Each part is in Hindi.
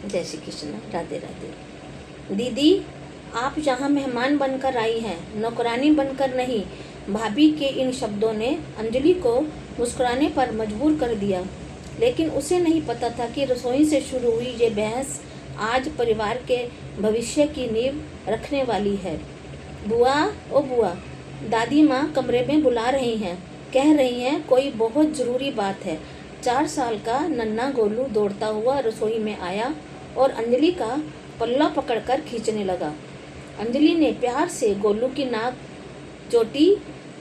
जय श्री कृष्ण। राधे राधे। दीदी, आप यहाँ मेहमान बनकर आई हैं, नौकरानी बनकर नहीं। भाभी के इन शब्दों ने अंजलि को मुस्कुराने पर मजबूर कर दिया, लेकिन उसे नहीं पता था कि रसोई से शुरू हुई ये बहस आज परिवार के भविष्य की नींव रखने वाली है। बुआ, ओ बुआ, दादी माँ कमरे में बुला रही हैं, कह रही हैं कोई बहुत ज़रूरी बात है। 4 साल का नन्हा गोलू दौड़ता हुआ रसोई में आया और अंजलि का पल्ला पकड़कर खींचने लगा। अंजलि ने प्यार से गोलू की नाक चोटी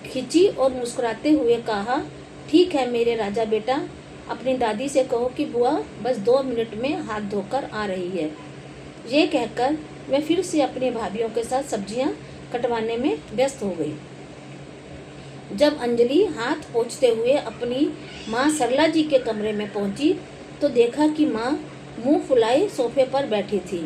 खींची और मुस्कुराते हुए कहा, ठीक है मेरे राजा बेटा, अपनी दादी से कहो कि बुआ बस 2 मिनट में हाथ धोकर आ रही है। ये कहकर मैं फिर से अपनी भाभीयों के साथ सब्जियां कटवाने में व्यस्त हो गई। जब अंजलि हाथ पोंछते हुए अपनी माँ सरला जी के कमरे में पहुंची तो देखा कि माँ मुंह फुलाए सोफे पर बैठी थी।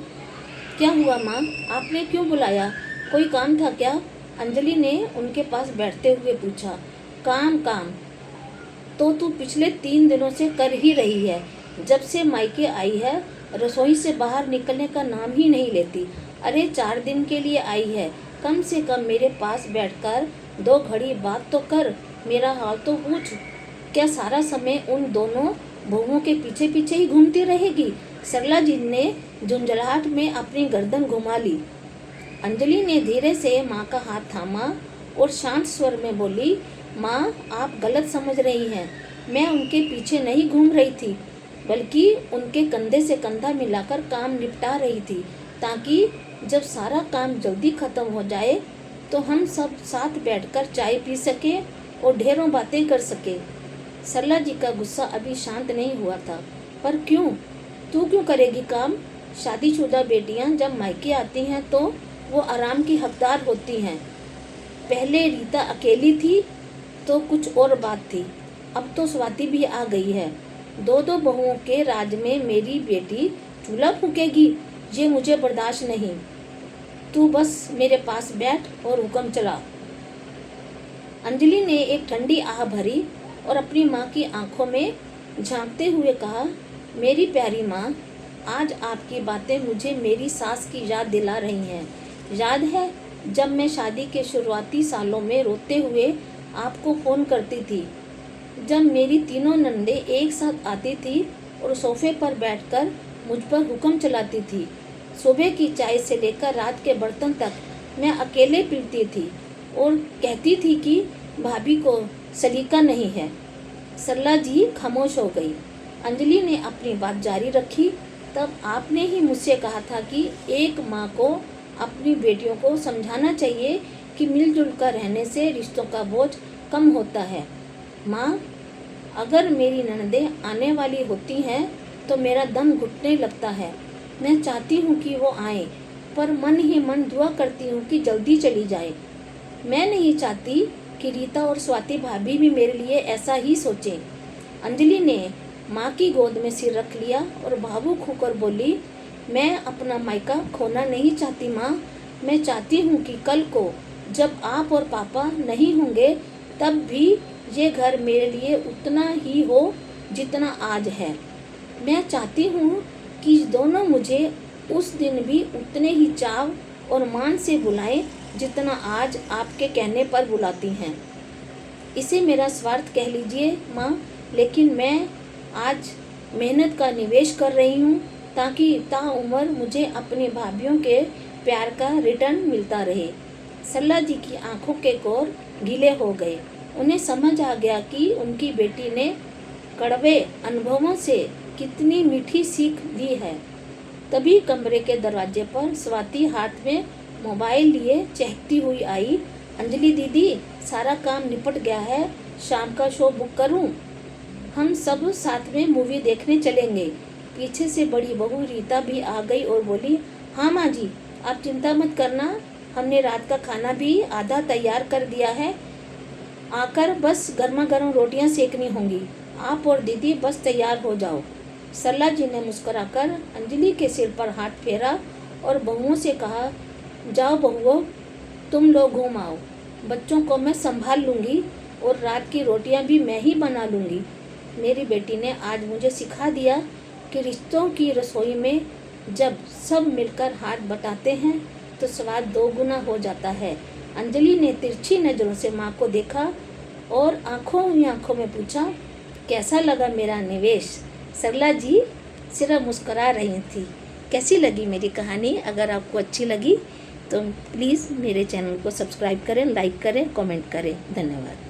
क्या हुआ माँ, आपने क्यों बुलाया? कोई काम था क्या? अंजलि ने उनके पास बैठते हुए पूछा। काम तो तू पिछले 3 दिनों से कर ही रही है। जब से मायके आई है रसोई से बाहर निकलने का नाम ही नहीं लेती। अरे 4 दिन के लिए आई है, कम से कम मेरे पास बैठकर 2 घड़ी बात तो कर, मेरा हाल तो पूछ। क्या सारा समय उन दोनों बहुओं के पीछे पीछे ही घूमती रहेगी? सरला जी ने झुंझलाहट में अपनी गर्दन घुमा ली। अंजलि ने धीरे से माँ का हाथ थामा और शांत स्वर में बोली, माँ आप गलत समझ रही हैं। मैं उनके पीछे नहीं घूम रही थी, बल्कि उनके कंधे से कंधा मिलाकर काम निपटा रही थी, ताकि जब सारा काम जल्दी ख़त्म हो जाए तो हम सब साथ बैठकर चाय पी सके और ढेरों बातें कर सके। सरला जी का गुस्सा अभी शांत नहीं हुआ था। पर क्यों? तू क्यों करेगी काम? शादीशुदा बेटियां जब मायके आती हैं तो वो आराम की हकदार होती हैं। पहले रीता अकेली थी तो कुछ और बात थी, अब तो स्वाति भी आ गई है। 2 बहुओं के राज में मेरी बेटी चूल्हा फूकेगी, ये मुझे बर्दाश्त नहीं। तू बस मेरे पास बैठ और हुक्म चला। अंजलि ने एक ठंडी आह भरी और अपनी माँ की आंखों में झांकते हुए कहा, मेरी प्यारी माँ, आज आपकी बातें मुझे मेरी सास की याद दिला रही हैं। याद है जब मैं शादी के शुरुआती सालों में रोते हुए आपको फ़ोन करती थी, जब मेरी तीनों नंदे एक साथ आती थी और सोफे पर बैठकर मुझ पर हुक्म चलाती थी। सुबह की चाय से लेकर रात के बर्तन तक मैं अकेले पीती थी और कहती थी कि भाभी को सलीका नहीं है। सरला जी खामोश हो गई। अंजलि ने अपनी बात जारी रखी, तब आपने ही मुझसे कहा था कि एक माँ को अपनी बेटियों को समझाना चाहिए कि मिलजुल कर रहने से रिश्तों का बोझ कम होता है। माँ, अगर मेरी ननदें आने वाली होती हैं तो मेरा दम घुटने लगता है। मैं चाहती हूँ कि वो आए, पर मन ही मन दुआ करती हूँ कि जल्दी चली जाए। मैं नहीं चाहती कि रीता और स्वाति भाभी भी मेरे लिए ऐसा ही सोचें। अंजलि ने माँ की गोद में सिर रख लिया और भावुक होकर बोली, मैं अपना मायका खोना नहीं चाहती माँ। मैं चाहती हूँ कि कल को जब आप और पापा नहीं होंगे तब भी ये घर मेरे लिए उतना ही हो जितना आज है। मैं चाहती हूँ कि दोनों मुझे उस दिन भी उतने ही चाव और मान से बुलाएं जितना आज आपके कहने पर बुलाती हैं। इसे मेरा स्वार्थ कह लीजिए माँ, लेकिन मैं आज मेहनत का निवेश कर रही हूँ ताकि ताउम्र मुझे अपनी भाभीयों के प्यार का रिटर्न मिलता रहे। सरला जी की आंखों के कोर गीले हो गए। उन्हें समझ आ गया कि उनकी बेटी ने कड़वे अनुभवों से कितनी मीठी सीख दी है। तभी कमरे के दरवाजे पर स्वाति हाथ में मोबाइल लिए चहकती हुई आई। अंजलि दीदी, सारा काम निपट गया है, शाम का शो बुक करूं? हम सब साथ में मूवी देखने चलेंगे। पीछे से बड़ी बहू रीता भी आ गई और बोली, हाँ माँ जी, आप चिंता मत करना, हमने रात का खाना भी आधा तैयार कर दिया है। आकर बस गर्मा गर्म रोटियां सेकनी होंगी। आप और दीदी बस तैयार हो जाओ। सरला जी ने मुस्कुराकर अंजलि के सिर पर हाथ फेरा और बहुओं से कहा, जाओ बहुओं, तुम लोग घूम आओ। बच्चों को मैं संभाल लूँगी और रात की रोटियां भी मैं ही बना लूँगी। मेरी बेटी ने आज मुझे सिखा दिया कि रिश्तों की रसोई में जब सब मिलकर हाथ बटाते हैं तो स्वाद 2 गुना हो जाता है। अंजलि ने तिरछी नज़रों से माँ को देखा और आंखों ही आंखों में पूछा, कैसा लगा मेरा निवेश? सरला जी सिर्फ मुस्कुरा रही थी। कैसी लगी मेरी कहानी? अगर आपको अच्छी लगी तो प्लीज़ मेरे चैनल को सब्सक्राइब करें, लाइक करें, कमेंट करें। धन्यवाद।